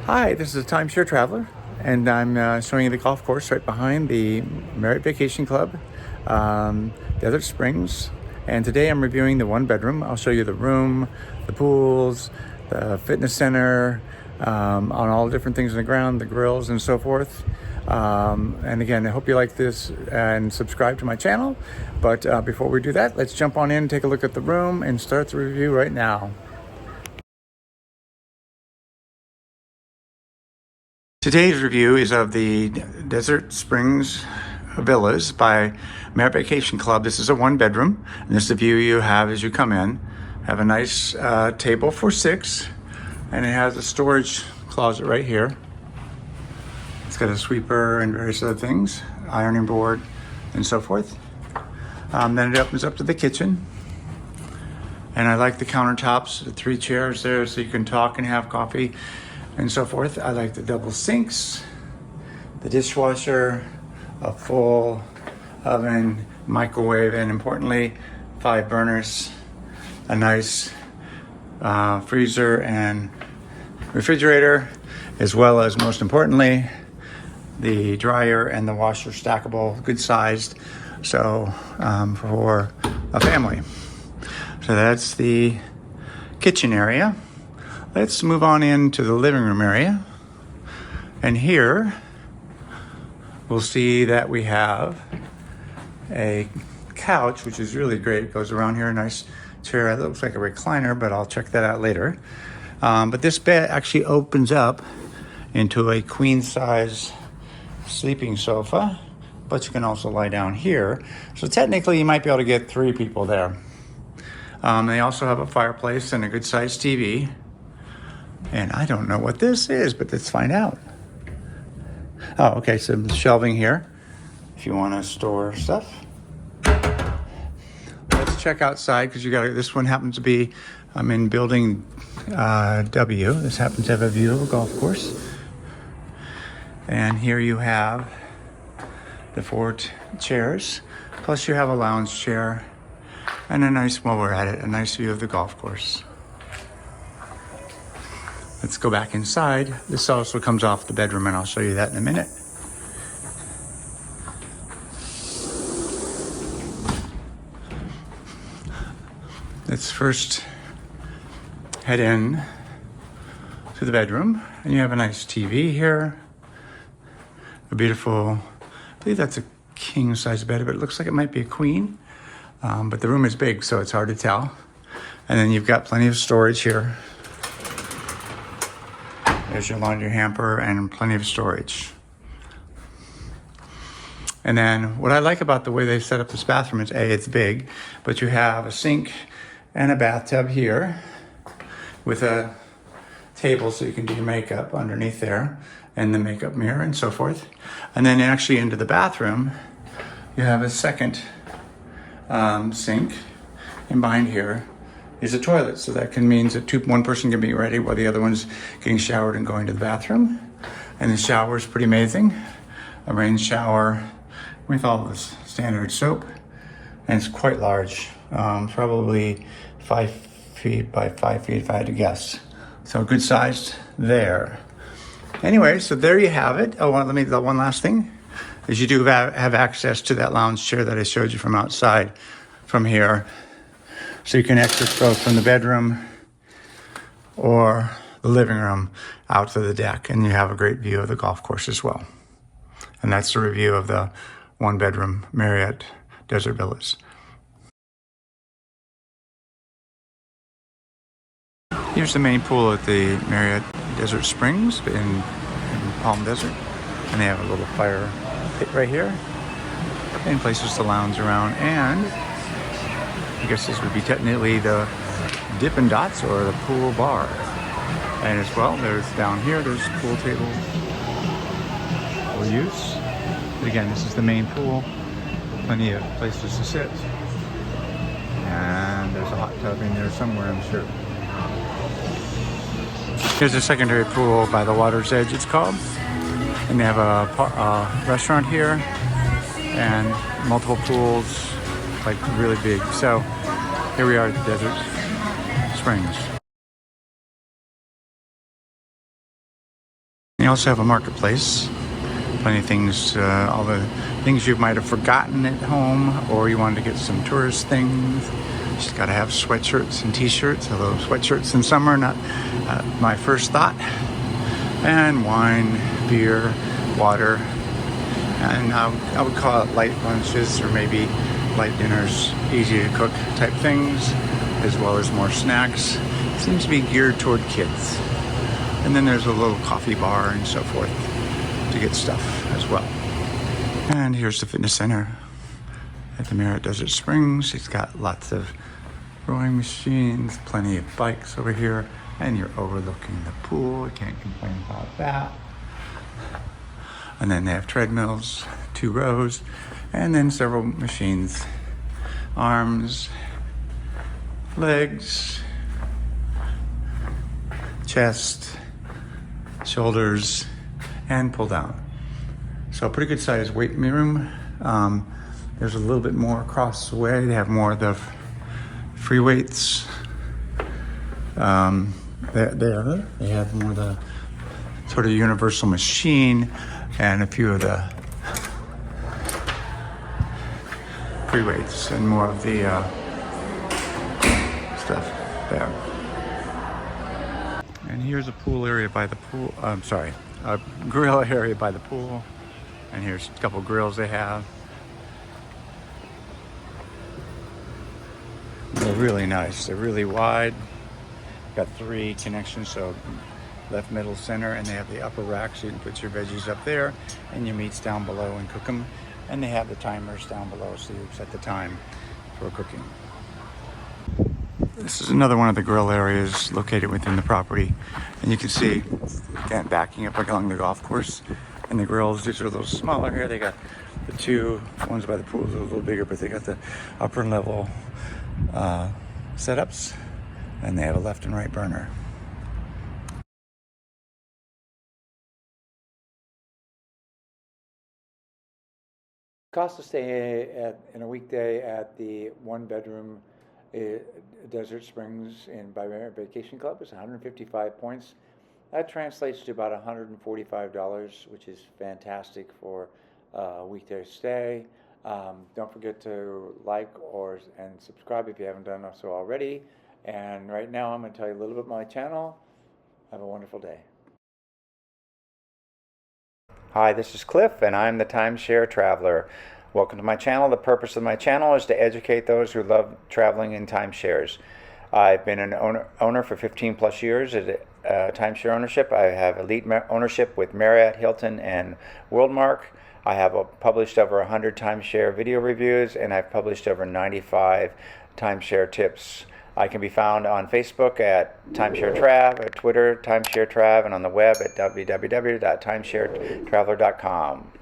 Hi, this is a timeshare traveler, and I'm showing you the golf course right behind the Marriott Vacation Club, Desert Springs. And today I'm reviewing the one bedroom. I'll show you the room, the pools, the fitness center, on all the different things on the ground, the grills and so forth. And again, I hope you like this and subscribe to my channel. But before we do that, let's jump on in, take a look at the room, and start the review right now. Today's review is of the Desert Springs Villas by Marriott Vacation Club. This is a one bedroom, and this is the view you have as you come in. Have a nice table for 6, and it has a storage closet right here. It's got a sweeper and various other things, ironing board and so forth. Then it opens up to the kitchen. And I like the countertops, the 3 chairs there so you can talk and have coffee and so forth. I like the double sinks, the dishwasher, a full oven, microwave, and importantly, 5 burners, a nice freezer and refrigerator, as well as, most importantly, the dryer and the washer stackable, good sized, so for a family. So that's the kitchen area. Let's move on into the living room area. And here we'll see that we have a couch, which is really great. It goes around here, a nice chair. It looks like a recliner, but I'll check that out later. But this bed actually opens up into a queen size sleeping sofa, but you can also lie down here. So technically you might be able to get 3 people there. They also have a fireplace and a good sized TV. And I don't know what this is, but let's find out. Oh, okay, some shelving here if you want to store stuff. Let's check outside because this one happens to be, I'm in building W. This happens to have a view of a golf course. And here you have the 4 chairs, plus you have a lounge chair and a nice, while we're at it, a nice view of the golf course. Let's go back inside. This also comes off the bedroom, and I'll show you that in a minute. Let's first head in to the bedroom, and you have a nice TV here. A beautiful, I believe that's a king size bed, but it looks like it might be a queen. But the room is big, so it's hard to tell. And then you've got plenty of storage here. There's your laundry hamper and plenty of storage. And then what I like about the way they set up this bathroom is it's big, but you have a sink and a bathtub here with a table so you can do your makeup underneath there and the makeup mirror and so forth. And then actually into the bathroom, you have a second sink, and behind here is a toilet, so that means that one person can be ready while the other one's getting showered and going to the bathroom. And the shower is pretty amazing. A rain shower with all this standard soap, and it's quite large, probably 5 feet by 5 feet if I had to guess. So good sized there. Anyway, so there you have it. Oh, the one last thing is you do have access to that lounge chair that I showed you from outside from here. So you can exit both from the bedroom or the living room out to the deck, and you have a great view of the golf course as well. And that's the review of the one bedroom Marriott Desert Villas. Here's the main pool at the Marriott Desert Springs in Palm Desert. And they have a little fire pit right here and places to lounge around. And I guess this would be technically the Dippin' Dots or the pool bar. And as well, there's down here, there's a pool table for use. But again, this is the main pool. Plenty of places to sit. And there's a hot tub in there somewhere, I'm sure. Here's a secondary pool by the water's edge, it's called. And they have a restaurant here and multiple pools, like really big. So here we are at the Desert Springs. You also have a marketplace. Plenty of things, all the things you might have forgotten at home, or you wanted to get some tourist things. You just got to have sweatshirts and t-shirts, although sweatshirts in summer, not my first thought. And wine, beer, water, and I would call it light lunches or maybe light dinners, easy to cook type things, as well as more snacks. It seems to be geared toward kids. And then there's a little coffee bar and so forth to get stuff as well. And here's the fitness center at the Marriott Desert Springs. It's got lots of rowing machines, plenty of bikes over here, and you're overlooking the pool. You can't complain about that. And then they have treadmills, 2 rows, and then several machines, arms, legs, chest, shoulders, and pull down. So a pretty good sized weight room. There's a little bit more across the way. They have more of the free weights. They have more of the sort of universal machine and a few of the free weights and more of the stuff there. And here's a pool area by the pool. A grill area by the pool. And here's a couple grills they have. They're really nice. They're really wide. Got 3 connections, so left, middle, center, and they have the upper rack so you can put your veggies up there and your meats down below and cook them. And they have the timers down below so you set the time for cooking. This is another one of the grill areas located within the property. And you can see, again, backing up along the golf course. And the grills, these are a little smaller here. They got the 2 ones by the pool, a little bigger, but they got the upper level setups. And they have a left and right burner. Cost to stay in a weekday at the 1-bedroom Desert Springs by Marriott Vacation Club is 155 points. That translates to about $145, which is fantastic for a weekday stay. Don't forget to like and subscribe if you haven't done so already. And right now I'm going to tell you a little bit about my channel. Have a wonderful day. Hi, this is Cliff, and I'm the Timeshare Traveler. Welcome to my channel. The purpose of my channel is to educate those who love traveling in timeshares. I've been an owner for 15 plus years at timeshare ownership. I have elite ownership with Marriott, Hilton, and Worldmark. I have published over 100 timeshare video reviews, and I've published over 95 timeshare tips. I can be found on Facebook at Timeshare Trav, at Twitter, Timeshare Trav, and on the web at www.timesharetraveler.com.